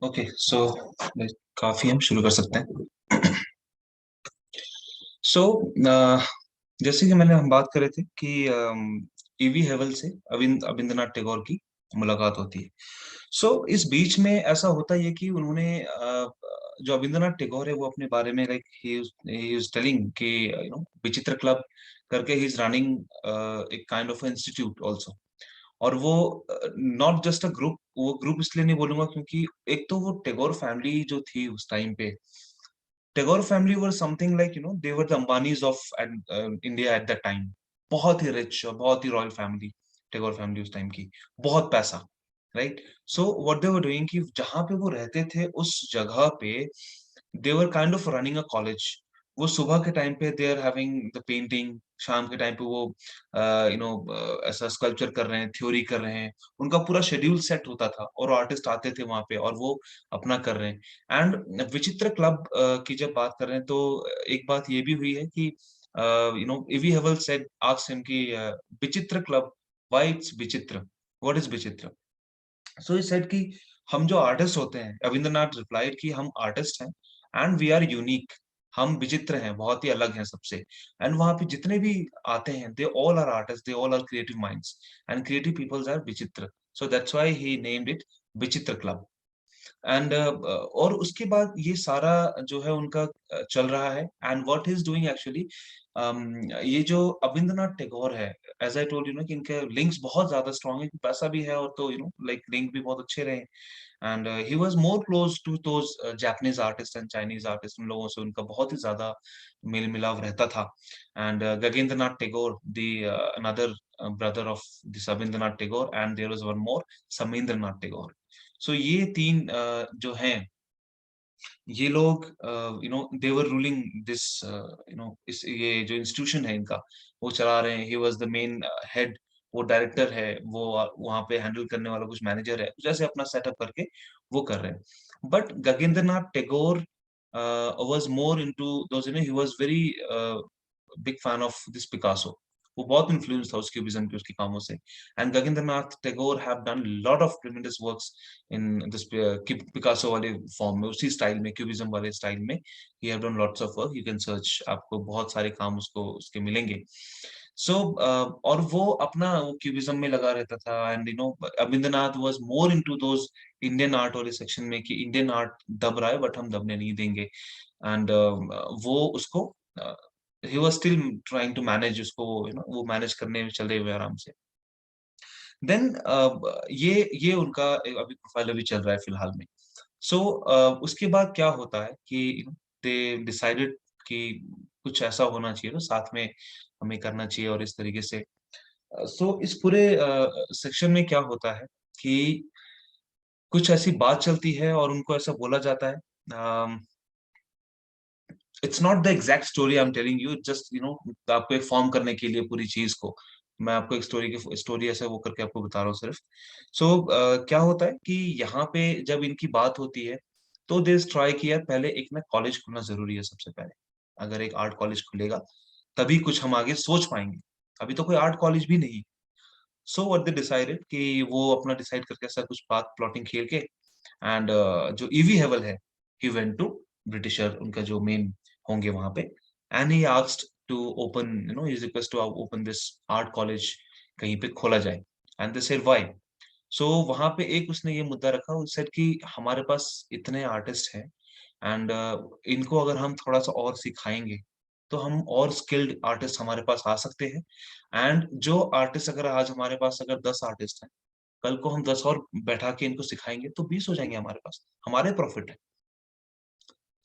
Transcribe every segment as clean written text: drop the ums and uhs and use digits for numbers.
Okay, सो काफी हम शुरू कर सकते हैं। सो जैसे कि हम बात कर रहे थे कि ईवी हेवल से अविंद्रनाथ टैगोर की मुलाकात होती है। सो इस बीच में ऐसा होता है कि उन्होंने जो अविंद्रनाथ टैगोर है वो अपने बारे में लाइक ही इज टेलिंग कि विचित्र क्लब करके ही इज रनिंग एक काइंड ऑफ इंस्टीट्यूट आल्सो। और वो नॉट जस्ट अ ग्रुप, वो ग्रुप इसलिए नहीं बोलूंगा क्योंकि एक तो वो टैगोर फैमिली जो थी उस टाइम पे, Tagore family were something like they were the Ambanis of India at that time. बहुत ही रिच और बहुत ही रॉयल फैमिली, टैगोर फैमिली उस टाइम की, बहुत पैसा, right. So what they were doing कि जहां पे वो रहते थे उस जगह पे they were kind of running a college. वो सुबह के टाइम पे they are having the painting, शाम के टाइम पे वो ऐसा स्कल्पचर कर रहे हैं, थ्योरी कर रहे हैं। उनका पूरा शेड्यूल सेट होता था और आर्टिस्ट आते थे वहां पे और वो अपना कर रहे हैं। एंड विचित्र क्लब की जब बात कर रहे हैं तो एक बात ये भी हुई है कि ईवी हेवल सेड आस्क्ड हिम कि विचित्र क्लब, व्हाई इट्स विचित्र, व्हाट इज विचित्र। सो ही सेड कि हम जो आर्टिस्ट होते हैं, रविंद्रनाथ रिप्लाइड कि हम आर्टिस्ट हैं एंड वी आर यूनिक। हम विचित्र हैं, बहुत ही अलग हैं सबसे। एंड वहां पे जितने भी आते हैं they all are artist, they all are creative minds and creative peoples are विचित्र। So that's why he named it Vichitra club. And और उसके बाद ये सारा जो है उनका चल रहा है। And what he is doing actually, ये जो अविंद्रनाथ टैगोर है, एज आई टोल्ड कि इनके लिंक्स बहुत ज्यादा स्ट्रांग है, पैसा भी है और तो लाइक लिंक भी बहुत अच्छे रहे। And he was more close to those Japanese artist and Chinese artist, उन लोगों से उनका बहुत ही ज्यादा मेल मिलाव रहता था। And Gaganendranath Tagore the another brother of this Avindranath Tagore, and there was one more, Samindranath Tagore. So ये तीन जो हैं, ये लोग देवर रूलिंग दिस, इस ये जो इंस्टीट्यूशन है इनका, वो चला रहे हैं। ही वाज द मेन हेड, वो डायरेक्टर है, वो वहां पे हैंडल करने वाला कुछ मैनेजर है, कुछ ऐसे अपना सेटअप करके वो कर रहे हैं। But Gaganendranath Tagore was more into those, he was very big fan of this Picasso. वो बहुत इन्फ्लुएंस था उस क्यूबिज्म के, उसके कामों से। And Gaganendranath Tagore have done lot of ट्रेमेंडस works in this Picasso वाले फॉर्म में, उसी स्टाइल में, क्यूबिज्म वाले स्टाइल में। He have done lots of work, you can search, आपको बहुत सारे काम उसको उसके मिलेंगे। सो और वो अपना वो क्यूबिज्म में लगा रहता था। And Avindranath was more into those Indian art वाले सेक्शन में कि इंडियन आर्ट दब रहा है बट हम दबने नहीं देंगे। एंड वो उसको he was still trying to manage उसको, वो मैनेज करने में चले हुए आराम से। देन ये उनका अभी प्रोफाइल अभी चल रहा है फिलहाल में। सो उसके बाद क्या होता है कि दे डिसाइडेड कि कुछ ऐसा होना चाहिए ना साथ में हमें करना चाहिए और इस तरीके से। सो इस पूरे सेक्शन में क्या होता है कि कुछ ऐसी बात चलती है और उनको ऐसा बोला जाता है। It's not the exact story I am telling you, just आपको एक फॉर्म करने के लिए पूरी चीज को मैं आपको एक स्टोरी ऐसे वो करके आपको बता रहा हूँ सिर्फ। सो क्या होता है कि यहाँ पे जब इनकी बात होती है तो दे ट्राई किया पहले एक ना कॉलेज खुलना जरूरी है सबसे पहले। अगर एक आर्ट कॉलेज खुलेगा तभी कुछ हम आगे सोच पाएंगे। अभी तो कोई आर्ट कॉलेज भी नहीं। सो व्हाट दे डिसाइडेड कि वो अपना डिसाइड करके ऐसा कुछ बात प्लॉटिंग खेल के एंड जो ईवी हेवल है ही वेंट टू ब्रिटिशर, उनका जो मेन होंगे वहां पे, and he asked to open his request to open this art college, कहीं पे खोला जाए। And they said why. So वहां पे एक उसने ये मुद्दा रखा, उस सेड कि हमारे पास इतने आर्टिस्ट हैं एंड इनको अगर हम थोड़ा सा और सिखाएंगे तो हम और स्किल्ड आर्टिस्ट हमारे पास आ सकते हैं। एंड जो आर्टिस्ट अगर आज हमारे पास अगर 10 आर्टिस्ट हैं, कल को हम 10 और बैठा के इनको सिखाएंगे तो 20 हो जाएंगे हमारे पास, हमारे प्रॉफिट है।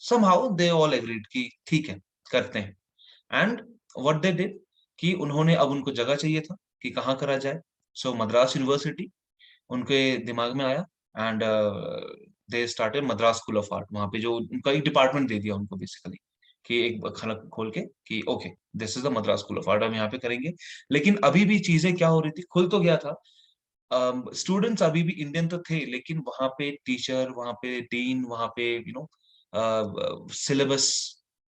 somehow दे ऑल एग्रीड कि ठीक है करते हैं। एंड व्हाट दे डिड कि उन्होंने अब उनको जगह चाहिए था कि कहाँ करा जाए। सो मद्रास यूनिवर्सिटी उनके दिमाग में आया and they started Madras school of art. वहां पे जो उनका एक डिपार्टमेंट दे दिया उनको बेसिकली कि एक खाना खोल के कि okay this is the Madras school of art, हम यहाँ पे करेंगे। लेकिन अभी भी चीजें क्या हो रही थी, खुल तो गया था, स्टूडेंट्स अभी भी इंडियन तो थे लेकिन वहां पे टीचर, वहां पे डीन, वहां पे सिलेबस,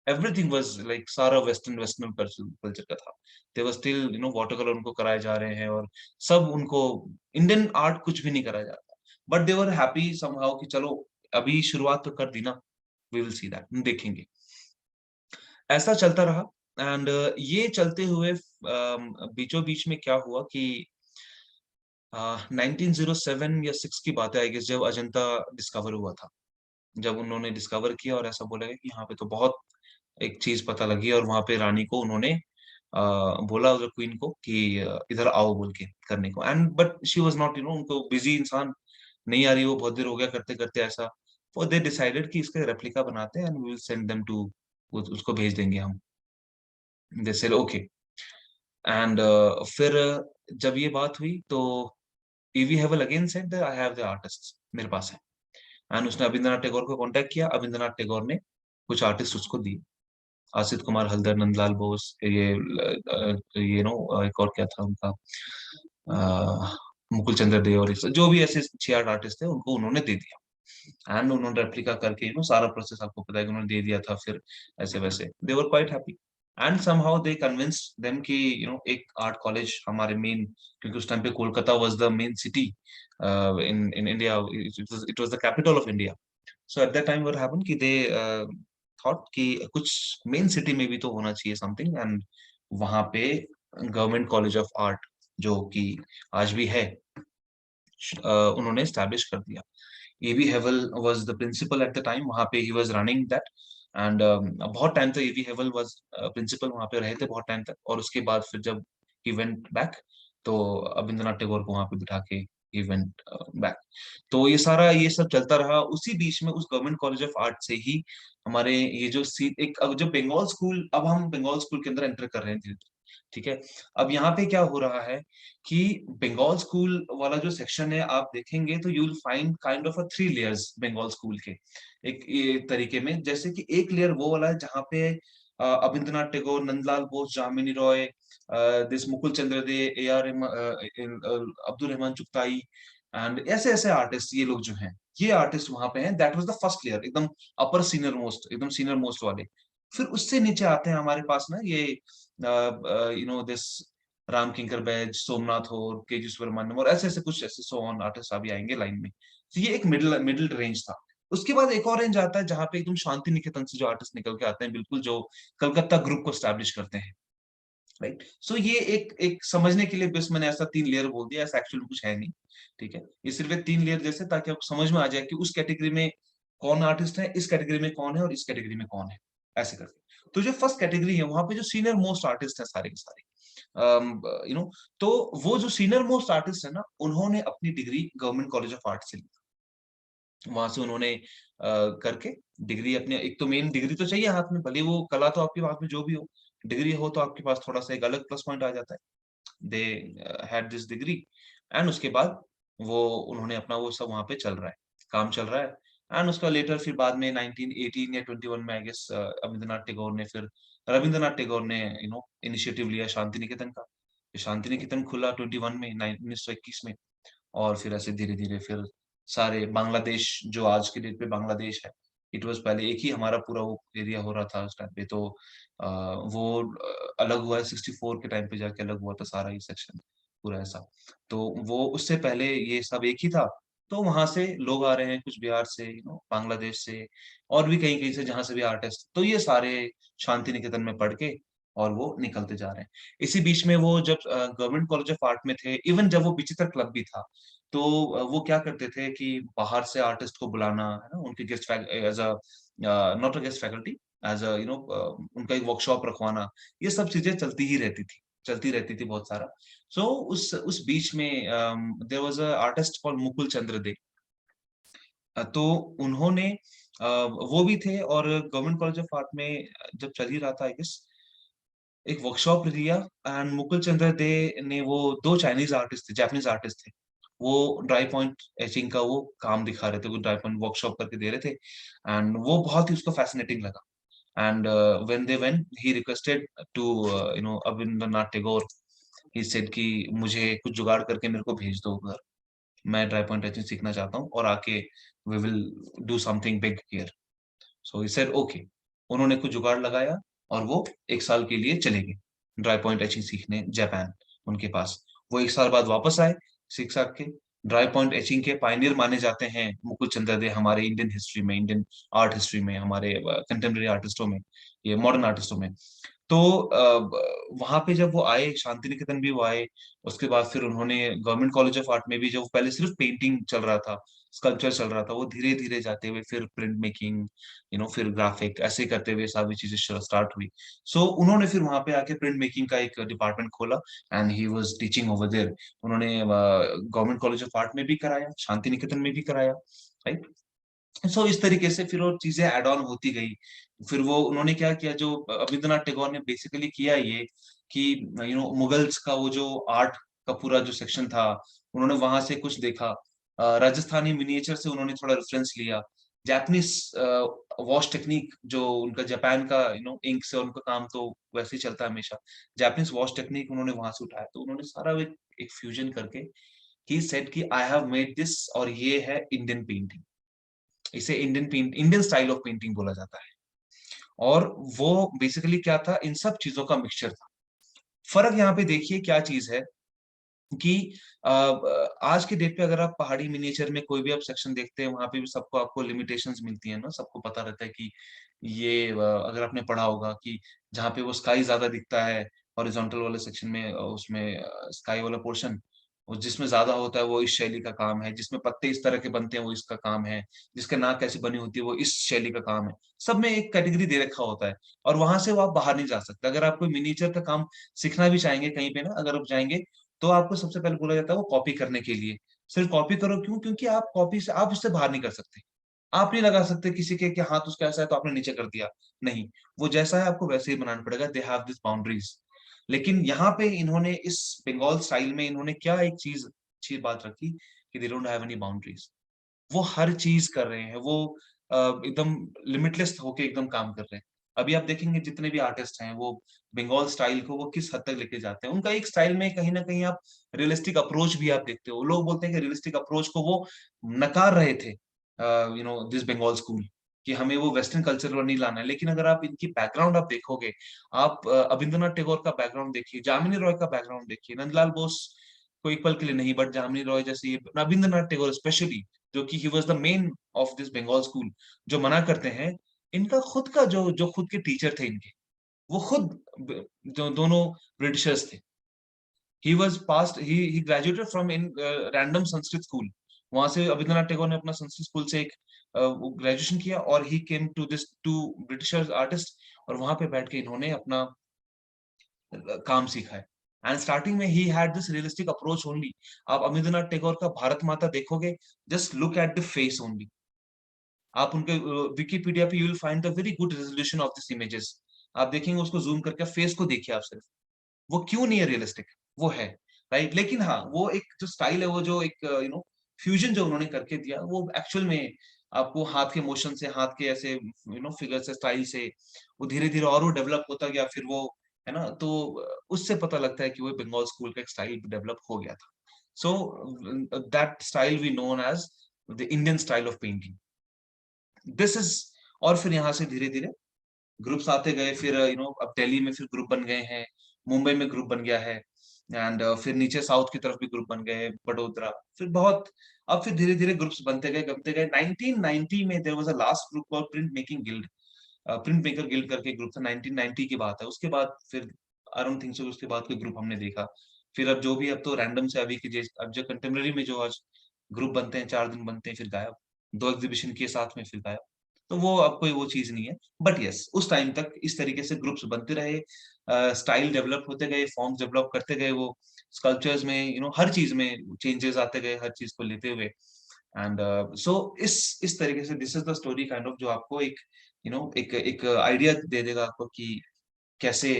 एवरीथिंग वाज लाइक सारा वेस्टर्न वेस्टर्न कल्चर का था। दे वर स्टिल वाटर कलर उनको कराए जा रहे हैं और सब उनको इंडियन आर्ट कुछ भी नहीं कराया जाता। But they were happy somehow कि चलो अभी शुरुआत तो कर दी ना, वी विल सी दैट, देखेंगे। ऐसा चलता रहा एंड ये चलते हुए बीचों बीच में क्या हुआ कि 1907 या 6 की बात है आई गेस, जब अजंता डिस्कवर हुआ था। जब उन्होंने डिस्कवर किया और ऐसा बोला गया कि यहाँ पे तो बहुत एक चीज पता लगी, और वहां पे रानी को उन्होंने बोला उधर क्वीन को कि इधर आओ बोल के करने को। And but she was not, उनको बिजी इंसान नहीं आ रही, वो बहुत देर हो गया करते करते ऐसा। वो दे डिसाइडेड कि इसका रेप्लिका बनाते हैं and we will send them to, उसको भेज देंगे हम। They said okay. एंड फिर जब ये बात हुई तो EV हैवल again said I have the artist, मेरे पास है। एंड उसने अविंद्रनाथ टैगोर को कांटेक्ट किया, अविंद्रनाथ टैगोर ने कुछ आर्टिस्ट उसको दिए। आसित कुमार हल्दर, नंदलाल बोस, ये नो एक और क्या था उनका, मुकुल चंद्र डे, और जो भी ऐसे 6-8 आर्टिस्ट थे उनको उन्होंने दे दिया। एंड उन्होंने रेप्लिका करके सारा प्रोसेस आपको पता है कि उन्होंने दे दिया था। फिर ऐसे वैसे they were quite happy and somehow they convinced them कि एक आर्ट कॉलेज हमारे मेन, क्योंकि उस टाइम पे Kolkata was the main city in India, it was the capital of India. So eight that time what happened कि they thought कि कुछ main city में भी तो होना चाहिए समथिंग। एंड वहां पे गवर्नमेंट कॉलेज ऑफ आर्ट जो कि आज भी है, उन्होंने स्टैब्लिश कर दिया। E B Havell was the principal at the time, वहां पे he was running that. And बहुत टाइम तक एबी हेवल वाज प्रिंसिपल वहां पे रहे थे बहुत टाइम तक। और उसके बाद फिर जब ही वेंट बैक तो रविंद्रनाथ टैगोर को वहां पे बिठा के ही वेंट बैक। तो ये सारा ये सब चलता रहा। उसी बीच में उस गवर्नमेंट कॉलेज ऑफ आर्ट से ही हमारे ये जो सी एक अब जो बंगाल स्कूल, अब हम बंगाल स्कूल के अंदर एंटर कर रहे हैं धीरे धीरे। ठीक है। अब यहाँ पे क्या हो रहा है कि बंगाल स्कूल वाला जो सेक्शन है आप देखेंगे तो you will find kind of a 3 layers Bengal school के। एक ये तरीके में, जैसे कि एक लेयर वो वाला है जहाँ पे Avindranath Tagore, Nandalal Bose, Jamini Roy, this Mukul Chandra Dey, A R Abdul Rahman Chughtai, and ऐसे ऐसे आर्टिस्ट ये लोग जो हैं, ये आर्टिस्ट वहां पे हैं। That was the first layer, एकदम अपर सीनियर मोस्ट, एकदम सीनियर मोस्ट वाले। फिर उससे नीचे आते हैं हमारे पास ना ये दिस राम किंकर बैज, सोमनाथ और के जी सुब्रमण्यम, और ऐसे ऐसे कुछ ऐसे सो ऑन आर्टिस्ट अभी आएंगे लाइन में। तो ये एक मिडिल मिडिल रेंज था। उसके बाद एक और रेंज आता है जहाँ पे एकदम शांति निकेतन से जो आर्टिस्ट निकल के आते हैं, बिल्कुल जो कलकत्ता ग्रुप को स्टैब्लिश करते हैं। राइट। सो ये एक एक समझने के लिए बस मैंने ऐसा 3 लेयर बोल दिया, ऐसा एक्चुअली कुछ है नहीं। ठीक है। ये सिर्फ एक 3 लेयर जैसे, ताकि आपको समझ में आ जाए कि उस कैटेगरी में कौन आर्टिस्ट है, इस कैटेगरी में कौन है और इस कैटेगरी में कौन है, ऐसे करके। तो जो फर्स्ट कैटेगरी है वहां पे जो सीनियर मोस्ट आर्टिस्ट है सारे के सारे, तो वो जो सीनियर मोस्ट आर्टिस्ट है ना, उन्होंने अपनी degree government college of art से ली। वहाँ से उन्होंने करके डिग्री अपने, एक तो मेन डिग्री तो चाहिए हाथ में, भले वो कला तो आपके हाथ में जो भी हो, डिग्री हो तो आपके पास थोड़ा-सा एक अलग प्लस पॉइंट आ जाता है। They had this degree and उसके बाद वो उन्होंने अपना वो सब वहाँ पे चल रहा है, काम चल रहा है एंड उसका लेटर फिर बाद में 1918 या 21 में आई गेस अमिंदरनाथ टैगोर ने फिर रवींद्रनाथ टैगोर ने इनिशिएटिव लिया शांति निकेतन का। शांति निकेतन खुला 21 में 1921 में और फिर ऐसे धीरे-धीरे फिर सारे बांग्लादेश जो आज की डेट पे बांग्लादेश है, इट वाज़ पहले एक ही हमारा पूरा वो एरिया हो रहा था उस टाइम पे तो वो अलग हुआ है 64 के टाइम पे जाके अलग हुआ था सारा ये सेक्शन पूरा ऐसा। तो वो उससे पहले ये सब एक ही था, तो वहाँ से लोग आ रहे हैं कुछ बिहार से बांग्लादेश से और भी कहीं-कहीं से जहाँ से भी आर्टिस्ट तो ये सारे शांति निकेतन में पढ़ के और वो निकलते जा रहे हैं। इसी बीच में वो जब गवर्नमेंट कॉलेज ऑफ आर्ट में थे, इवन जब वो विचित्र क्लब भी था, तो वो क्या करते थे कि बाहर से आर्टिस्ट को बुलाना, है ना? उनके guest fake as a not a guest faculty, as a उनका एक वर्कशॉप रखवाना, ये सब चीज़ें चलती रहती थी बहुत सारा। सो उस बीच में there was a artist called Mukul Chandra Dey. तो उन्होंने वो भी थे और गवर्नमेंट कॉलेज ऑफ आर्ट में जब चल ही रहा था आई गेस एक वर्कशॉप लिया एंड मुकुल चंद्र डे ने वो 2 चाइनीज़ आर्टिस्ट थे, जापानीज़ आर्टिस्ट थे। वो ड्राई पॉइंट एचिंग का वो काम दिखा रहे थे, वो ड्राई पॉइंट वर्कशॉप करके दे रहे थे एंड वो बहुत ही उसको fascinating लगा and when they went he requested to Rabindranath Tagore, he said कि मुझे कुछ जुगाड़ करके मेरे को भेज दो उधर। मैं ड्राई पॉइंट एचिंग सीखना चाहता हूँ और आके we will do something big here. So he said okay. उन्होंने कुछ जुगाड़ लगाया और वो 1 साल के लिए चले गए, ड्राई पॉइंट एचिंग सीखने जापान उनके पास। वो 1 साल बाद वापस आए, सीख-साख के। ड्राई पॉइंट एचिंग के पायनियर माने जाते हैं मुकुल चंद्र डे हमारे इंडियन हिस्ट्री में, इंडियन आर्ट हिस्ट्री में, हमारे कंटेम्परेरी आर्टिस्टों में, ये मॉडर्न आर्टिस्टों में। तो ब वहाँ पे जब वो आए, शांति निकेतन भी वो आए, उसके बाद फिर उन्होंने गवर्नमेंट कॉलेज ऑफ आर्ट में भी जो पहले सिर्फ पेंटिंग चल रहा था, स्कल्पचर चल रहा था, वो धीरे-धीरे जाते हुए फिर प्रिंट मेकिंग, फिर ग्राफिक ऐसे करते हुए सारी चीज़ें स्टार्ट हुई। सो उन्होंने फिर वहाँ पे आके प्रिंट मेकिंग का एक डिपार्टमेंट खोला and he was teaching over there. उन्होंने गवर्नमेंट कॉलेज ऑफ आर्ट में भी कराया, शांति निकेतन में भी कराया, राइट? सो इस तरीके से फिर वो चीज़ें ऐड ऑन होती गई। फिर वो उन्होंने क्या किया जो रवींद्रनाथ टैगोर ने बेसिकली किया ये कि मुगल्स का वो जो आर्ट का पूरा जो सेक्शन था, उन्होंने वहाँ से कुछ देखा। राजस्थानी मिनिएचर से उन्होंने थोड़ा रेफरेंस लिया। जापानीज़ वॉश टेक्निक जो उनका जापान का इंक से उनका काम तो वैसे ही चलता है हमेशा। जापानीज़ वॉश टेक्निक उन्होंने वहाँ से उठाया। तो उन्होंने सारा एक एक फ्यूजन करके ही सेड कि आई हैव मेड दिस और ये है इंडियन पेंटिंग। इसे इंडियन स्टाइल ऑफ पेंटिंग बोला जाता है और वो बेसिकली क्या था इन सब चीज़ों का मिक्सचर था। फ़र्क यहाँ पे देखिए क्या चीज़ है कि आज के डेट पे अगर आप पहाड़ी मिनिएचर में कोई भी आप सेक्शन देखते हैं, वहाँ पे भी सबको आपको लिमिटेशंस मिलती है ना, सबको पता रहता है कि ये अगर आपने पढ़ा होगा कि जहाँ पे वो स्काई ज़्यादा दिखता है, हॉरिज़ॉन्टल वाले सेक्शन में उसमें स्काई वाला पोर्शन और जिसमें ज़्यादा होता है वो इस शैली का काम है, जिसमें पत्ते इस तरह के बनते हैं वो इसका काम है, जिसकी नाक ऐसी बनी होती है वो इस शैली का काम है। सब में एक कैटेगरी दे रखा होता है और वहाँ से वो आप बाहर नहीं जा सकते। अगर आप कोई मिनिएचर का काम सीखना भी चाहेंगे कहीं पे ना अगर आप जाएँगे तो आपको सबसे पहले बोला जाता है वो कॉपी करने के लिए। सिर्फ कॉपी करो क्यों? क्योंकि आप कॉपी से आप उससे बाहर नहीं कर सकते। आप नहीं लगा सकते किसी के कि हाथ उसका ऐसा है तो आपने नीचे कर दिया। नहीं, वो जैसा है आपको वैसे ही बनाना पड़ेगा। They have this boundaries. लेकिन यहाँ पे इन्होंने इस बंगाल स्टाइल में इन्होंने क्या एक चीज़ अच्छी बात रखी कि they don't have any boundaries. वो हर चीज़ कर रहे हैं, वो एकदम लिमिटलेस होके एकदम काम कर रहे हैं। अभी आप देखेंगे जितने भी आर्टिस्ट हैं, वो बंगाल स्टाइल को वो किस हद तक लेके जाते हैं। उनका एक स्टाइल में कहीं न कहीं आप रियलिस्टिक अप्रोच भी आप देखते हो। लोग बोलते हैं कि रियलिस्टिक अप्रोच को वो नकार रहे थे दिस बंगाल स्कूल कि हमें वो वेस्टर्न कल्चर में नहीं लाना है। लेकिन अगर आप इनकी बैकग्राउंड आप देखोगे, आप अबिंद्रनाथ टैगोर का बैकग्राउंड देखिए, जामिनी रॉय का बैकग्राउंड देखिए, नंदलाल बोस को एक पल के लिए नहीं बट जामिनी रॉय जैसे ये रवींद्रनाथ टैगोर स्पेशली जो कि he was the main of this Bengal school जो मना करते हैं, इनका खुद का जो जो खुद के टीचर थे इनके, वो खुद ब जो दोनों ब्रिटिशर्स थे। He graduated from in random Sanskrit school. वहाँ से रवींद्रनाथ टैगोर ने अपना संस्कृत स्कूल से एक वो ग्रेजुएशन किया और he came to this two Britishers artist और वहाँ पे बैठ के इन्होंने अपना काम सीखा है। एंड स्टार्टिंग में he had this realistic approach only. आप रवींद्रनाथ टैगोर का भारत माता देखोगे, just look at the face only. आप उनके विकिपीडिया पे you will find the very good resolution of this images. आप देखेंगे उसको जूम करके, फेस को देखिए आप सिर्फ, वो क्यों नहीं है रियलिस्टिक, वो है, राइट। लेकिन हाँ, वो एक जो स्टाइल है, वो जो एक फ्यूजन जो उन्होंने करके दिया, वो एक्चुअल में आपको हाथ के मोशन से, हाथ के ऐसे फिगर से, स्टाइल से, वो धीरे धीरे और वो डेवलप होता गया, फिर वो, है ना, तो उससे पता लगता है कि वो बंगाल स्कूल का एक स्टाइल डेवलप हो गया था। So that style we known as the Indian style of painting, this is. और फिर यहाँ से धीरे धीरे ग्रुप्स आते गए, फिर अब दिल्ली में फिर ग्रुप बन गए हैं, मुंबई में ग्रुप बन गया है, एंड फिर नीचे साउथ की तरफ भी ग्रुप बन गए, बड़ोदरा, फिर बहुत, अब फिर धीरे धीरे ग्रुप्स बनते गए 1990 में there was a last group called print making guild, print maker guild करके ग्रुप था, 1990 की बात है। उसके बाद फिर आई डोंट थिंक सो उसके बाद कोई ग्रुप हमने देखा। फिर अब जो भी, अब तो रैंडम से अभी की अब जो कंटेम्प्रेरी में जो आज ग्रुप बनते हैं, 4 दिन बनते हैं फिर गायब, 2 एग्जीबिशन के साथ में फिर गायब, तो वो अब कोई वो चीज नहीं है। बट यस, उस टाइम तक इस तरीके से ग्रुप्स बनते रहे, स्टाइल डेवलप होते गए, फॉर्म्स डेवलप करते गए, वो स्कल्पचर्स में हर चीज में चेंजेस आते गए, हर चीज को लेते हुए। एंड सो इस तरीके से this is the story kind of, जो आपको एक एक एक आइडिया दे देगा आपको कि कैसे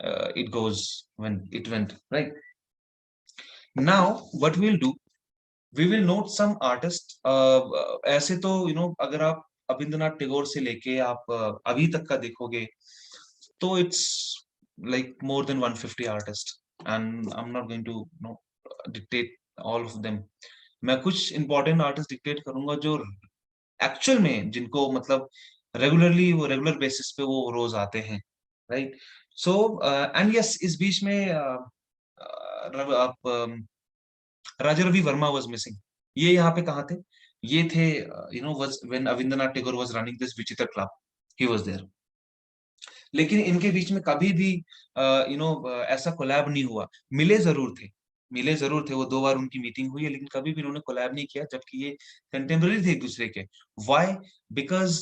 it goes when it went right. Now what we will do, we will note some artist. ऐसे तो अगर आप अविंद्रनाथ टैगोर से लेके आप अभी तक का देखोगे, तो it's like more than 150 artist, and I am not going to dictate all of them. मैं कुछ इंपॉर्टेंट आर्टिस्ट डिक्टेट करूंगा जो एक्चुअल में, जिनको मतलब रेगुलरली, वो रेगुलर बेसिस पे वो रोज आते हैं, राइट। सो एंड यस, इस बीच में आप राजा रवि वर्मा वाज मिसिंग। ये यहाँ पे कहाँ थे? ये थे, was when Avindranath Tagore was running this Vichitra club, he was there. लेकिन इनके बीच में कभी भी ऐसा कोलैब नहीं हुआ। मिले जरूर थे, मिले जरूर थे, वो 2 बार उनकी मीटिंग हुई है, लेकिन कभी भी उन्होंने कोलैब नहीं किया, जबकि ये कंटेम्पररी थे एक दूसरे के। Why? Because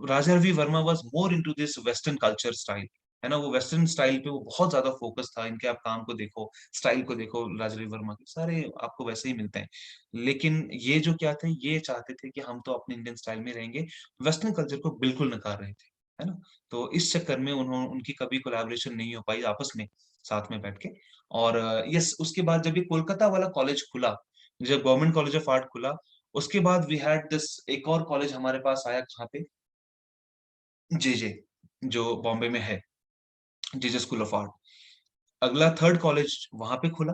Raja Ravi Varma was more into this western culture style, है ना, वो वेस्टर्न स्टाइल पे वो बहुत ज्यादा फोकस था। इनके आप काम को देखो, स्टाइल को देखो, राजा रवि वर्मा के सारे आपको वैसे ही मिलते हैं। लेकिन ये जो क्या थे, ये चाहते थे कि हम तो अपने इंडियन स्टाइल में रहेंगे, वेस्टर्न कल्चर को बिल्कुल नकार रहे थे, है ना। तो इस चक्कर में उनकी कभी कोलैबोरेशन नहीं हो पाई आपस में, साथ में बैठ के। और यस, उसके बाद जब ये कोलकाता वाला कॉलेज खुला, जब गवर्नमेंट कॉलेज ऑफ आर्ट खुला, उसके बाद वी हैड दिस, एक और कॉलेज हमारे पास आया, जहाँ पे जेजे, जो बॉम्बे में है, जेजे स्कूल ऑफ आर्ट। अगला थर्ड कॉलेज वहां पे खुला,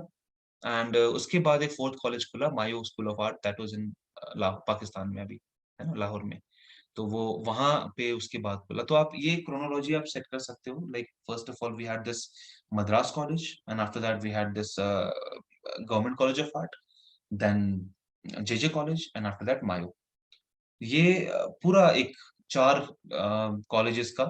एंड उसके बाद एक फोर्थ कॉलेज खुला, Mayo school of art, that was in Pakistan में अभी, है ना, लाहौर में। तो वो वहां पे उसके बाद खुला। तो आप ये क्रोनोलॉजी आप सेट कर सकते हो, like first of all we had this Madras college, and after that we had this government college of art, then J J college, and after that Mayo. ये पूरा एक 4 कॉलेजेस का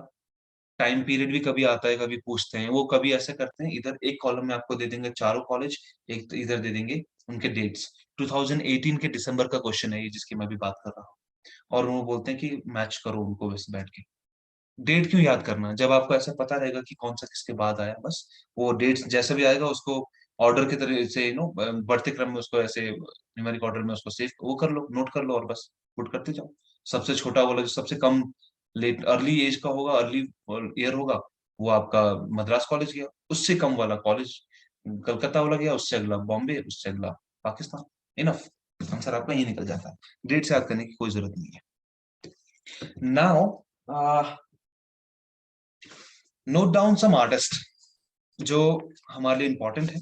टाइम पीरियड भी कभी आता है, कभी पूछते हैं, वो कभी ऐसे करते हैं, इधर एक कॉलम में आपको दे देंगे चारों कॉलेज, एक तो इधर दे देंगे उनके डेट्स। 2018 के दिसंबर का क्वेश्चन है ये, जिसकी मैं भी बात कर रहा हूँ। और वो बोलते हैं कि मैच करो उनको बस बैठ के। डेट क्यों याद करना, जब आपको ऐसा पता रहेगा कि कौन सा किसके बाद आया, बस वो डेट्स जैसा भी आएगा उसको ऑर्डर के तरह से बढ़ते क्रम में उसको ऐसे न्यूमेरिक ऑर्डर में उसको सेव वो कर लो, नोट कर लो, और बस पुट करते जाओ। सबसे छोटा वाला जो सबसे कम लेट अर्ली एज का होगा, अर्ली ईयर होगा, वो आपका मद्रास कॉलेज गया। उससे कम वाला कॉलेज कलकत्ता वाला गया, उससे अगला बॉम्बे, उससे अगला पाकिस्तान। इनफ, आंसर आपका ये निकल जाता है। डेट से याद करने की कोई जरूरत नहीं है। Now note down some artist जो हमारे लिए इंपॉर्टेंट है।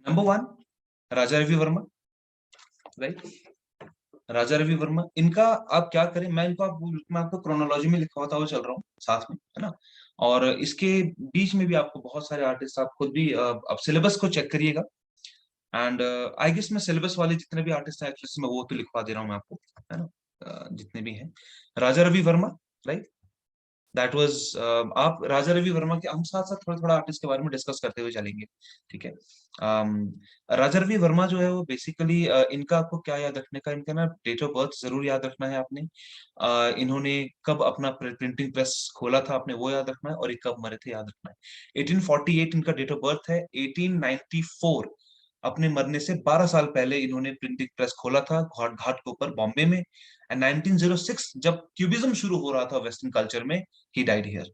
Number 1, Raja Ravi Varma, right. राजा रवि वर्मा, इनका आप क्या करें, मैं आपको क्रोनोलॉजी में लिखा हुआ चल रहा हूँ साथ में, है ना। और इसके बीच में भी आपको बहुत सारे आर्टिस्ट, आप खुद भी आप सिलेबस को चेक करिएगा। एंड आई गेस मैं सिलेबस वाले जितने भी आर्टिस्ट हैं एक्ट्रेस में वो तो लिखवा दे रहा हूँ मैं आपको, है ना, जितने भी हैं। Raja Ravi Varma, right, that was, आप राजा रवि वर्मा के, हम साथ साथ थोड़ा थोड़ा आर्टिस्ट के बारे में डिस्कस करते हुए चलेंगे, ठीक है। राजा रवि वर्मा जो है वो बेसिकली, इनका आपको क्या याद रखने का, इनका ना डेट ऑफ बर्थ जरूर याद रखना है आपने। इन्होंने कब अपना प्रिंटिंग प्रेस खोला था आपने वो याद रखना है, और ये कब मरे थे याद रखना है। 1848 इनका डेट ऑफ बर्थ है। 1894 अपने मरने से 12 साल पहले इन्होंने प्रिंटिंग प्रेस खोला था घाट घाट के ऊपर बॉम्बे में। एंड 1906 जब क्यूबिज्म शुरू हो रहा था वेस्टर्न कल्चर में, ही डाइड हियर,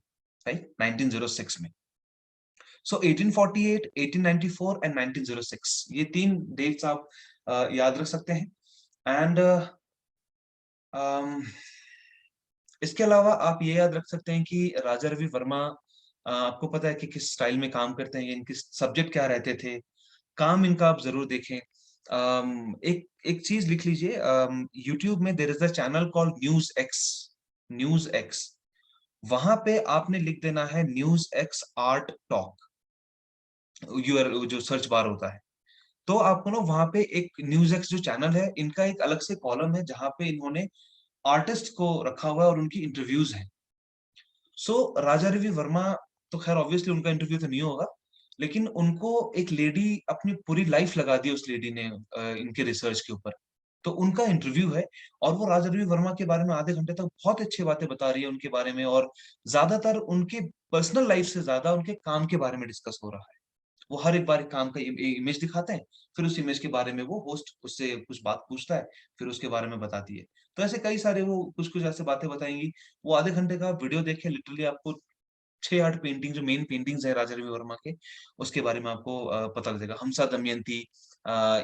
राइट, 1906 में। सो 1848, 1894 एंड 1906, ये तीन डेट्स आप याद रख सकते हैं। एंड इसके अलावा आप ये याद रख सकते हैं कि राजा रवि वर्मा, आपको पता है कि किस स्टाइल में काम करते हैं, इनके सब्जेक्ट क्या रहते थे, काम इनका आप जरूर देखें। एक एक चीज लिख लीजिए, यूट्यूब में there is a channel called news X, news X, वहां पे आपने लिख देना है news X art talk, URL जो सर्च बार होता है, तो आपको ना वहां पे एक न्यूज एक्स जो चैनल है, इनका एक अलग से कॉलम है जहां पे इन्होंने आर्टिस्ट को रखा हुआ है और उनकी इंटरव्यूज हैं। सो राजा रवि वर्मा, तो खैर ऑब्वियसली उनका इंटरव्यू तो नहीं होगा, लेकिन उनको एक लेडी अपनी पूरी लाइफ लगा दी उस लेडी ने इनके रिसर्च के ऊपर, तो उनका इंटरव्यू है। और वो राजा रवि वर्मा के बारे में आधे घंटे तक बहुत अच्छी बातें बता रही है उनके बारे में, और ज्यादातर उनके पर्सनल लाइफ से ज्यादा उनके काम के बारे में डिस्कस हो रहा है। वो हर एक बार एक काम का इमेज दिखाते हैं, फिर उस इमेज के बारे में वो होस्ट उससे कुछ बात पूछता है, फिर उसके बारे में बताती है। तो ऐसे कई सारे वो कुछ कुछ ऐसे बातें बताएंगी। वो आधे घंटे का वीडियो देखे, लिटरली आपको 6-8 पेंटिंग जो मेन पेंटिंग्स है राजा रवि वर्मा के, उसके बारे में आपको पता लगेगा। हमसा दमयंती,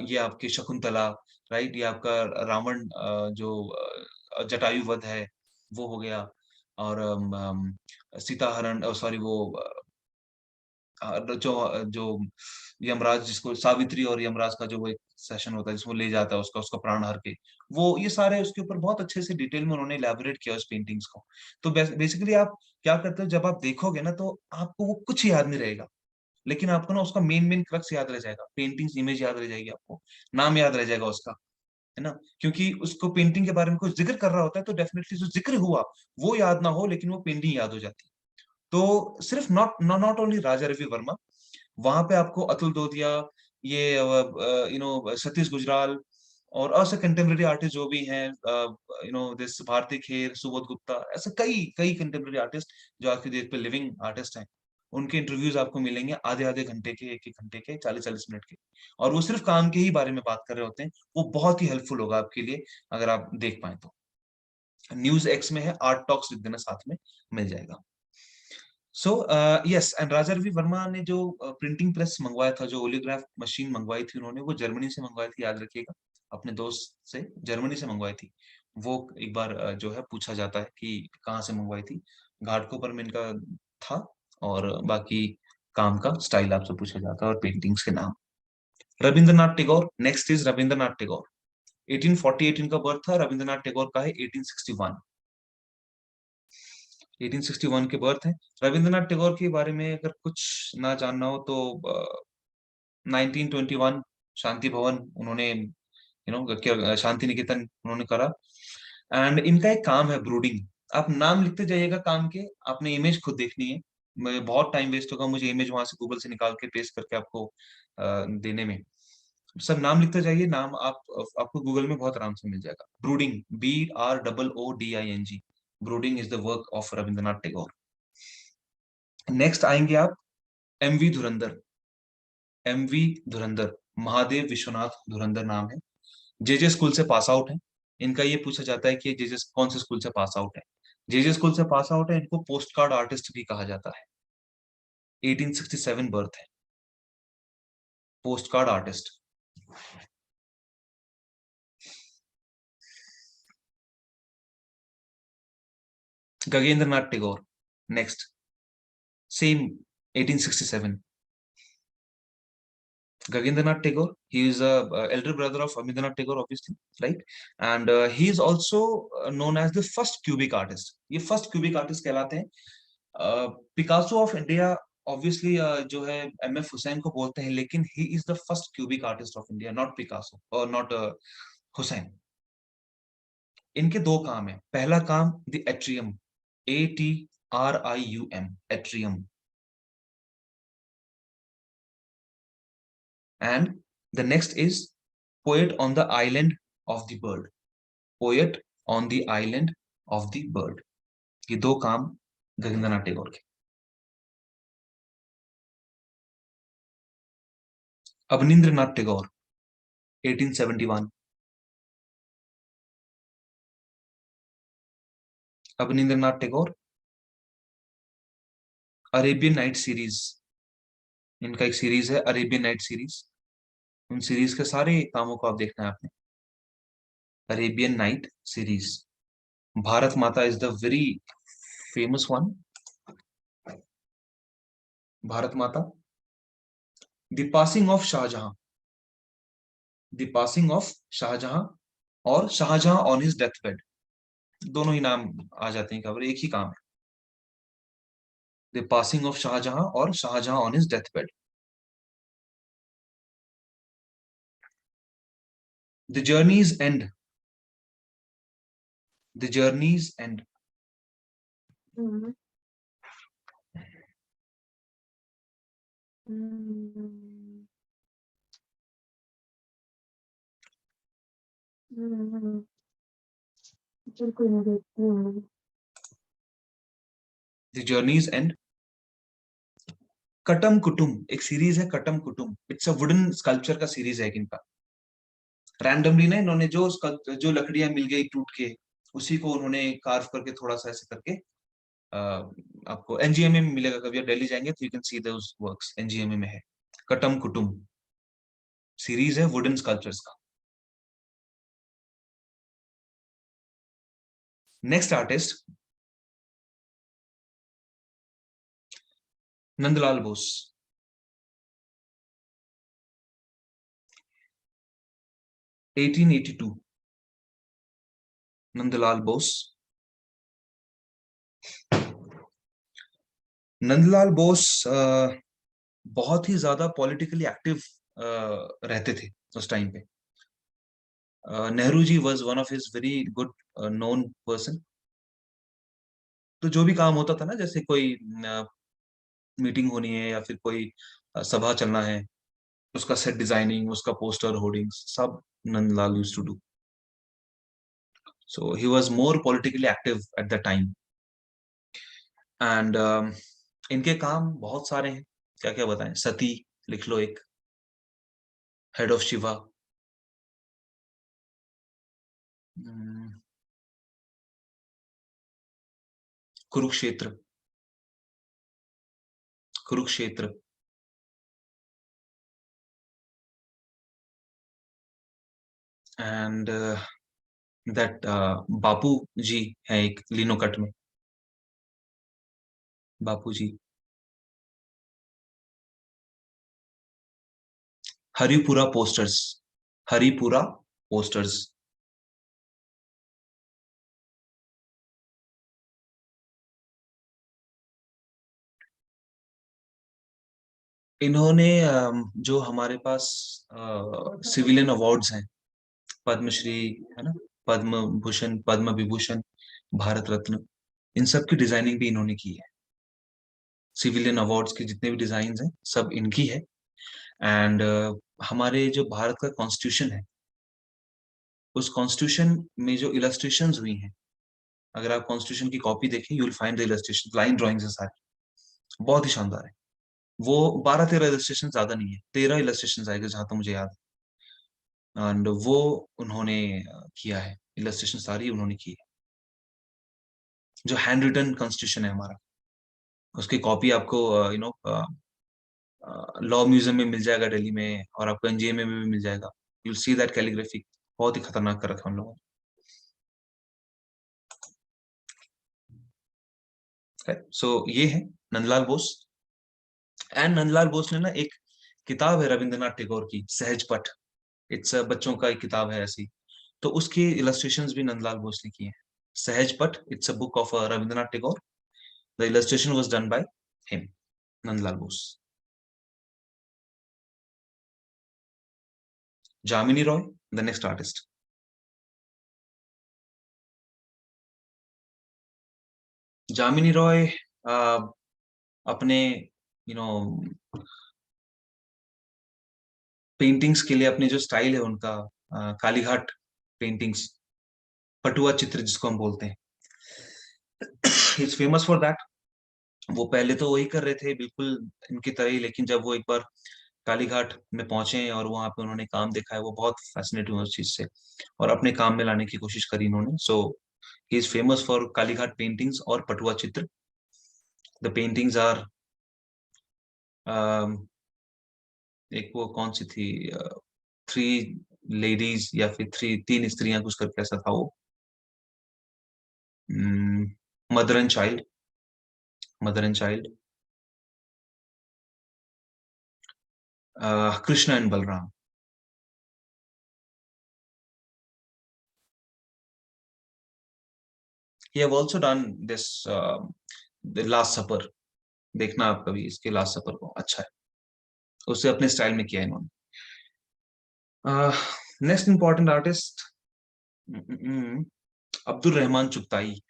ये आपके शकुंतला, राइट, ये आपका रावण, जो जटायु वध है वो हो गया, और सीता हरण, सॉरी वो जो जो यमराज, जिसको सावित्री और यमराज का जो वो एक सेशन होता है जिसको ले जाता है उसका उसका प्राण हर के, वो ये सारे उसके ऊपर बहुत अच्छे से डिटेल में उन्होंने इलेबोरेट किया उस पेंटिंग्स को। तो बेसिकली आप क्या करते हो, जब आप देखोगे ना तो आपको वो कुछ याद नहीं रहेगा, लेकिन आपको ना उसका मेन मेन क्रक्स याद रह जाएगा, पेंटिंग्स इमेज याद रह जाएगी, आपको नाम याद रह जाएगा उसका, है ना। क्योंकि उसको पेंटिंग के बारे में कुछ जिक्र कर रहा होता है, तो डेफिनेटली जो जिक्र हुआ वो याद ना हो, लेकिन वो पेंटिंग याद हो जाती है। तो सिर्फ नॉट ओनली राजा रवि वर्मा, वहां पे आपको अतुल दोदिया, ये सतीश गुजराल, और ऐसे कंटेम्प्रेरी आर्टिस्ट जो भी हैं, दिस भारती खेर, सुबोध गुप्ता, ऐसे कई कई कंटेम्प्रेरी आर्टिस्ट जो आज की डेट पे लिविंग आर्टिस्ट हैं, उनके इंटरव्यूज आपको मिलेंगे आधे आधे घंटे के, एक एक घंटे के, 40-40 मिनट के, और वो सिर्फ काम के ही बारे में बात कर रहे होते हैं। वो बहुत ही हेल्पफुल होगा आपके लिए अगर आप देख पाए तो। न्यूज एक्स में है, आर्ट टॉक्स लिख देना साथ में, मिल जाएगा। सो यस, एंड राजा रवि वर्मा ने जो प्रिंटिंग प्रेस मंगवाया था, जो ओलियोग्राफ मशीन मंगवाई थी उन्होंने, वो जर्मनी से मंगवाई थी, याद रखिएगा, अपने दोस्त से जर्मनी से मंगवाई थी। वो एक बार जो है पूछा जाता है कि कहाँ से मंगवाई थी, घाटकोपर में इनका था, और बाकी काम का स्टाइल आपसे पूछा जाता है और पेंटिंग्स के नाम। Rabindranath Tagore, next is Rabindranath Tagore. 1848 इनका बर्थ था, रविंद्रनाथ टैगोर का है 1861, 1861 के बर्थ है। रविंद्रनाथ टैगोर के बारे में अगर कुछ ना जानना हो तो 1921 शांति भवन उन्होंने, शांति निकेतन उन्होंने करा। एंड इनका एक काम है ब्रूडिंग, आप नाम लिखते जाइएगा काम के, आपने इमेज खुद देखनी है। मैं बहुत टाइम वेस्ट होगा मुझे इमेज वहां से गूगल से निकाल के पेस्ट करके आपको देने में। सब नाम लिखते जाइए, नाम आपको गूगल में बहुत आराम से मिल जाएगा। Brooding, BROODING, brooding is the work of Rabindranath Tagore. Next आएंगे आप, एमवी धुरंधर, एमवी धुरंधर, महादेव विश्वनाथ धुरंधर नाम है। जेजे स्कूल से पास आउट है। इनका ये पूछा जाता है कि जेजे कौन से स्कूल से पास आउट है। जेजे स्कूल से पास आउट है, इनको पोस्ट कार्ड आर्टिस्ट भी कहा जाता है। 1867 बर्थ है, postcard artist. Gagendranath Tagore, next, same 1867। Gagendranath Tagore, he is a elder brother of Rabindranath Tagore, obviously, right? And he is also known as the first cubic artist. ये first cubic artist कहलाते हैं। Picasso of India obviously जो है MF Hussain को बोलते हैं, लेकिन he is the first cubic artist of India, not Picasso और नॉट हुसैन। इनके दो काम है, पहला काम the atrium, RIUM, atrium. And the next is Poet on the Island of the Bird. Poet on the Island of the Bird. ये दो काम गगनेंद्रनाथ टैगोर के। Abanindranath Tagore 1871। Abanindranath Tagore Arabian night series, इनका एक सीरीज है अरेबियन नाइट सीरीज, उन सीरीज के सारे कामों को आप देखना है आपने। Arabian night series. Bharat Mata is the very famous one. Bharat Mata. The passing of Shahjahan. The passing of Shahjahan और Shahjahan on his death bed, दोनों ही नाम आ जाते हैं, खबर एक ही काम है। द पासिंग ऑफ शाहजहां और Shahjahan on his death bed. The journey's end. The journey's end. Hmm, hmm, hmm, बिल्कुल मैं देखती हूँ। The journey's and. कटम कुटुम एक सीरीज है, कटम कुटुम, इट्स अ वुडन स्कल्पचर का सीरीज है इनका। रैंडमली ना इन्होंने जो लकड़ियां मिल गई टूट के, उसी को उन्होंने कार्व करके थोड़ा सा ऐसे करके आपको एनजीएमए में मिलेगा, कभी आप दिल्ली जाएंगे तो you can see those works, NGMA में है। कटम कुटुम सीरीज है वुडन स्कल्पचर्स का। Next artist Nandlal Bose. 1882। नंदलाल बोस। नंदलाल बोस बहुत ही ज्यादा पॉलिटिकली एक्टिव रहते थे उस टाइम पे। Nehru ji was one of his very good known person. तो जो भी काम होता था ना, जैसे कोई मीटिंग होनी है या फिर कोई सभा चलना है, उसका सेट डिजाइनिंग, उसका पोस्टर होर्डिंग्स सब Nandlal used to do. So he was more politically active at the time. And इनके काम बहुत सारे हैं, क्या क्या बताएं। सती लिख लो एक, head of Shiva. Kurukshetra. Kurukshetra. And that Bapu ji है एक लिनोकट में। बापू जी। हरिपुरा पोस्टर्स। हरिपुरा पोस्टर्स। इन्होंने जो हमारे पास सिविलियन अवार्ड्स हैं, पद्मश्री है ना, पद्म भूषण, पद्म विभूषण, भारत रत्न, इन सब की डिजाइनिंग भी इन्होंने की है। सिविलियन अवार्ड्स के जितने भी डिजाइन हैं सब इनकी है। एंड हमारे जो भारत का कॉन्स्टिट्यूशन है, उस कॉन्स्टिट्यूशन में जो इलस्ट्रेशंस हुई हैं, अगर आप कॉन्स्टिट्यूशन की कॉपी देखें you will find the illustration, line drawings है सारी, बहुत ही शानदार है। वो 12-13 इलस्ट्रेशन ज्यादा नहीं है, 13 इलस्ट्रेशन आएगा जहां तक मुझे याद है। एंड वो उन्होंने किया है, इलस्ट्रेशन सारी उन्होंने की है। जो हैंड रिटन कॉन्स्टिट्यूशन है हमारा, उसकी कॉपी आपको लॉ म्यूजियम में मिल जाएगा दिल्ली में, और आपको एनजीएमए में भी मिल जाएगा। यू सी दैट कैलीग्राफी बहुत ही खतरनाक कर रखा है हम लोगों ने। सो ये है नंदलाल बोस। एंड नंदलाल बोस ने ना एक किताब है रविंद्रनाथ टैगोर की, सहज पठ। इट्स बच्चों का एक किताब है ऐसी, तो उसकी इलस्ट्रेशंस भी नंदलाल बोस ने की है। Sahaj Path, it's a book of Rabindranath Tagore. The illustration was done by him, Nandalal Bose. Jamini Roy, the next artist. Jamini Roy अपने यू नो पेंटिंग्स के लिए, अपने जो स्टाइल है उनका, कालीघाट पेंटिंग्स, पटुआ चित्र जिसको हम बोलते हैं, इज फेमस फॉर दैट। वो पहले तो वही कर रहे थे बिल्कुल इनकी तरह ही, लेकिन जब वो एक बार कालीघाट में पहुंचे और वहां पे उन्होंने काम देखा है, वो बहुत फैसिनेट हुए उस चीज से और अपने काम में लाने की कोशिश करी इन्होंने। So he is famous for Kalighat paintings और पटुआ चित्र। द पेंटिंग्स आर, एक वो कौन सी थी, थ्री लेडीज या फिर तीन स्त्रियां कुछ करके ऐसा था वो, mother and child, mother and child, Krishna and Balram. He have also done this the last supper. देखना आप कभी इसके लास्ट सपर को, अच्छा है, उसे अपने स्टाइल में किया इन्होंने। Next important artist, Abdul Rahman Chughtai,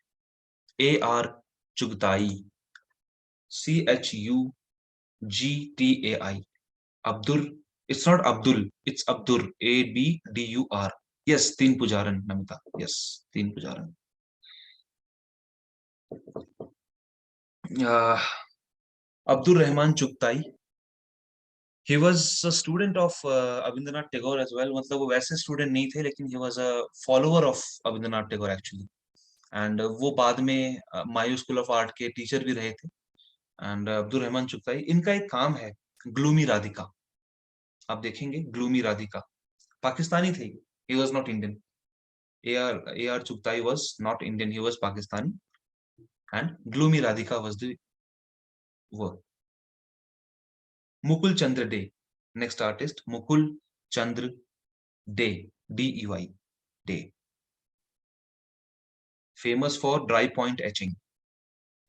AR Chughtai, CHUGTAI, Abdul, it's not Abdul, it's Abdul, ABDUR। Yes, Teen Pujaran Namita, yes, Teen Pujaran. Abdul Rahman Chughtai, he was a student of Avindranath Tagore as well. मतलब वो वैसे स्टूडेंट नहीं थे, लेकिन he was a follower of Avindranath Tagore actually. And वो बाद में मायू स्कूल ऑफ आर्ट के टीचर भी रहे थे। एंड अब्दुल रहमान चुगताई, इनका एक काम है ग्लूमी राधिका। आप देखेंगे ग्लूमी राधिका, पाकिस्तानी थे, he was not Indian. AR Chughtai was not Indian, he was Pakistani. And gloomy Radhika was the work. Mukul Chandra day, next artist Mukul Chandra day, DEY, day, famous for dry point etching.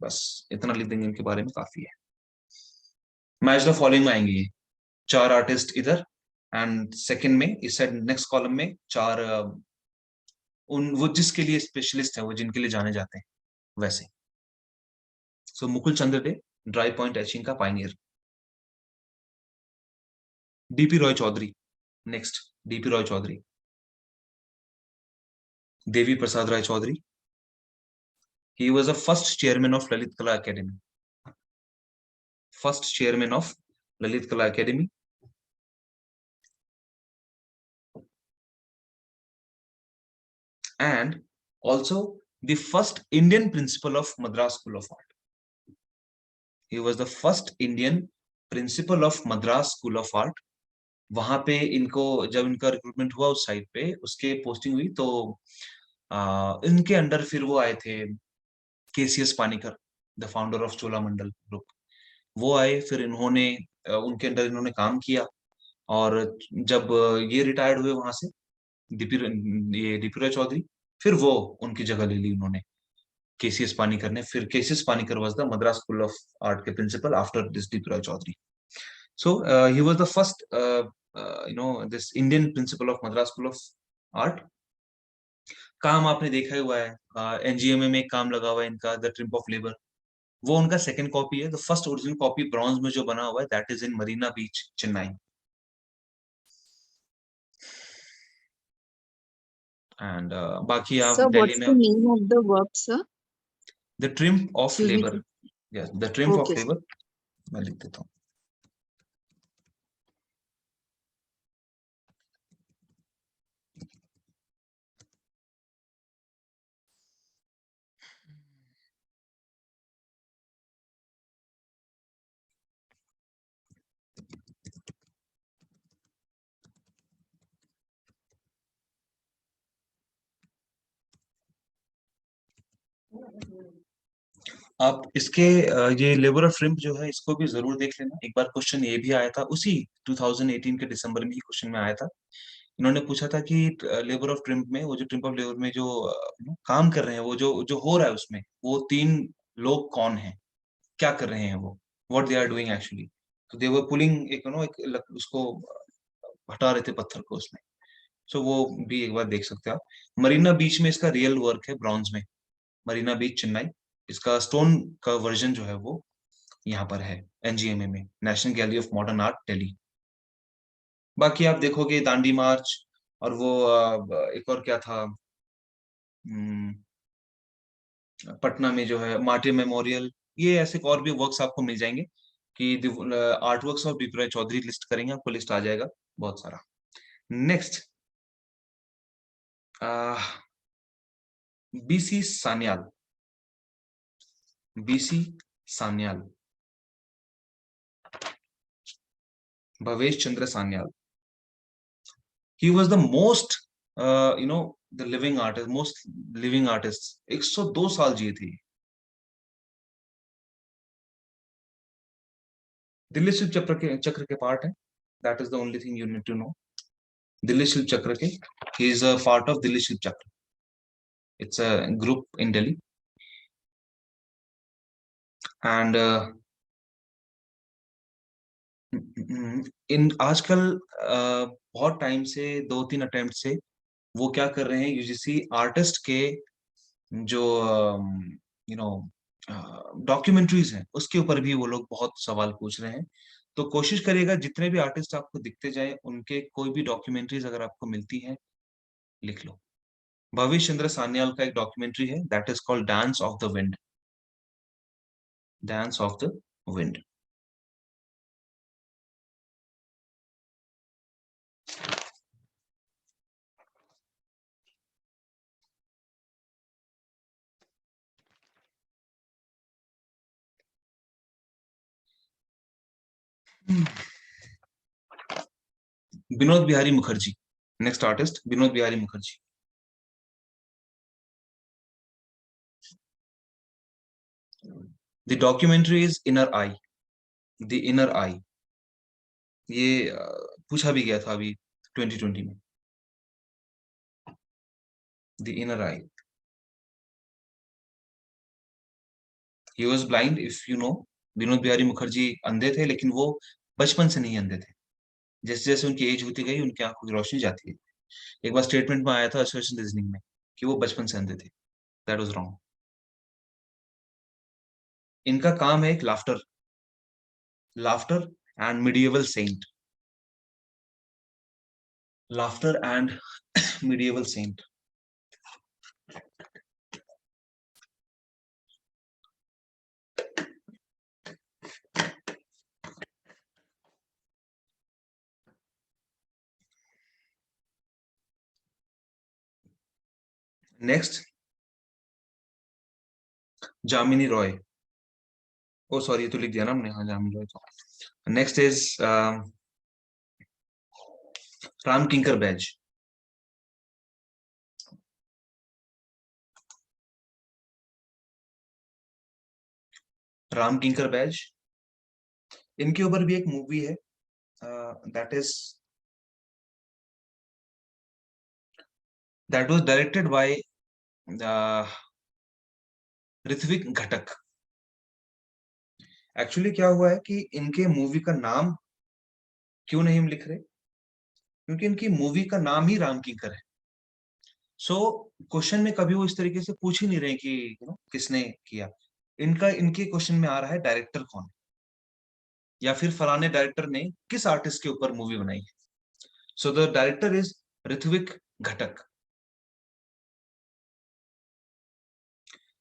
बस इतना लिख देंगे इनके बारे में, काफी है। मैच द फॉलोइंग में आएंगे ये चार आर्टिस्ट इधर, एंड सेकंड में इस साइड नेक्स्ट कॉलम में चार उन वो जिसके लिए स्पेशलिस्ट है, वो जिनके लिए जाने जाते हैं वैसे। So Mukul Chandra Dey, dry point etching का pioneer. DP Roy Chowdhury, next, DP Roy Chowdhury, Devi Prasad Rai Chowdhury, he was the first chairman of Lalit Kala academy, first chairman of Lalit Kala academy. And also the first Indian principal of Madras School of Art. He was the first Indian principal of Madras School of Art. वहां पे इनको जब इनका recruitment हुआ उस site पे, उसके posting हुई, तो इनके अंडर फिर वो आए थे KCS Paniker, the founder of Cholamandal group. वो आए, फिर इन्होंने उनके अंडर इन्होंने काम किया। और जब ये रिटायर्ड हुए वहां से, डीपी ये DP रॉय चौधरी, फिर वो उनकी जगह ले ली उन्होंने, KCS पानीकर ने। फिर KCS Paniker was the Madras school of art के principal after this DP Roy Chowdhury. So he was the first this Indian principal of Madras school of art. काम आपने देखा ही हुआ है, NGMA में एक काम लगा हुआ है इनका, द ट्रिम्प ऑफ लेबर। वो उनका सेकंड कॉपी है। The first original copy bronze में जो बना हुआ है, that is in Marina beach, Chennai. And बाकी आप Sir, दिल्ली what's में, the name of the work, sir? The triumph of Excuse me. Labour, yes, the triumph of Okay, sir. Labour, मैं लिख देता हूँ। आप इसके ये लेबर ऑफ श्रिम्प जो है, इसको भी जरूर देख लेना एक बार। क्वेश्चन ये भी आया था उसी 2018 के दिसंबर में ही, क्वेश्चन में आया था। इन्होंने पूछा था कि लेबर ऑफ ट्रिम्प में, वो जो ट्रिम्प ऑफ लेबर में जो काम कर रहे हैं, वो जो जो हो रहा है उसमें, वो तीन लोग कौन हैं, क्या कर रहे हैं वो, what they are doing actually. तो दे वर पुलिंग, एक उसको हटा रहे थे पत्थर को उसमें। सो वो भी एक बार देख सकते हो आप। मरीना बीच में इसका रियल वर्क है, ब्रॉन्ज में, मरीना बीच चेन्नई। इसका स्टोन का वर्जन जो है वो यहाँ पर है एनजीएमए में, national gallery of modern art Delhi. बाकी आप देखोगे दांडी मार्च और वो एक और क्या था, हम्म, पटना में जो है मार्टिर मेमोरियल, ये ऐसे और भी वर्क्स आपको मिल जाएंगे कि आर्ट वर्क्स ऑफ विक्रय चौधरी लिस्ट करेंगे आपको लिस्ट आ जाएगा बहुत सारा। Next BC Sanyal, BC Sanyal, Bhavesh Chandra Sanyal. He was the most the living artist, most living artist, 102 साल जिए थे। दिल्ली शिल्प चक्र के पार्ट है, that is the only thing you need to know. Delhi Shilpi Chakra के, he is a part of Delhi Shilpi Chakra, it's a group in Delhi. And in आजकल बहुत time से, 2-3 attempt से वो क्या कर रहे हैं, यूजीसी आर्टिस्ट के जो डॉक्यूमेंट्रीज हैं उसके ऊपर भी वो लोग बहुत सवाल पूछ रहे हैं। तो कोशिश करिएगा जितने भी आर्टिस्ट आपको दिखते जाए उनके कोई भी डॉक्यूमेंट्रीज अगर आपको मिलती है लिख लो। भवेश चंद्र सान्याल का एक डॉक्यूमेंट्री है, that is called dance of the wind, dance of the wind. Vinod Bihari Mukherjee, next artist Vinod Bihari Mukherjee. The documentary is inner eye, the inner eye. ये पूछा भी गया था अभी 2020 में, the inner eye. He was blind, if you know. Vinod Bihari Mukherjee अंधे थे, लेकिन वो बचपन से नहीं अंधे थे। जैसे जैसे उनकी एज होती गई उनकी आंखों की रोशनी जाती है। एक बार स्टेटमेंट में आया था एसोसिएशन रीजनिंग में कि वो बचपन से अंधे थे, दैट वाज रॉन्ग। इनका काम है एक laughter, laughter and medieval saint, laughter and medieval saint. Next Jamini Roy, oh sorry ये तो लिख दिया ना हमने, हाँ जामिनी रॉय। तो नेक्स्ट इज राम किंकर बैज, राम किंकर बैज। इनके ऊपर भी एक मूवी है, that was directed by Ritwik Ghatak. Actually क्या हुआ है कि इनके मूवी का नाम क्यों नहीं हम लिख रहे, क्योंकि इनकी मूवी का नाम ही राम किंकर है। सो क्वेश्चन में कभी वो इस तरीके से पूछ ही नहीं रहे कि किसने किया। इनका इनके क्वेश्चन में आ रहा है डायरेक्टर कौन है, या फिर फलाने डायरेक्टर ने किस आर्टिस्ट के ऊपर मूवी बनाई है। So the director is Ritwik Ghatak.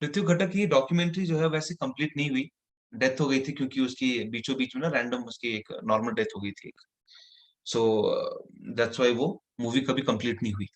Ritwik घटक की डॉक्यूमेंट्री जो है वैसे कंप्लीट नहीं हुई, डेथ हो गई थी, क्योंकि उसकी बीचों बीच में ना रैंडम उसकी एक नॉर्मल डेथ हो गई थी एक। सो दैट्स व्हाई वो मूवी कभी कंप्लीट नहीं हुई।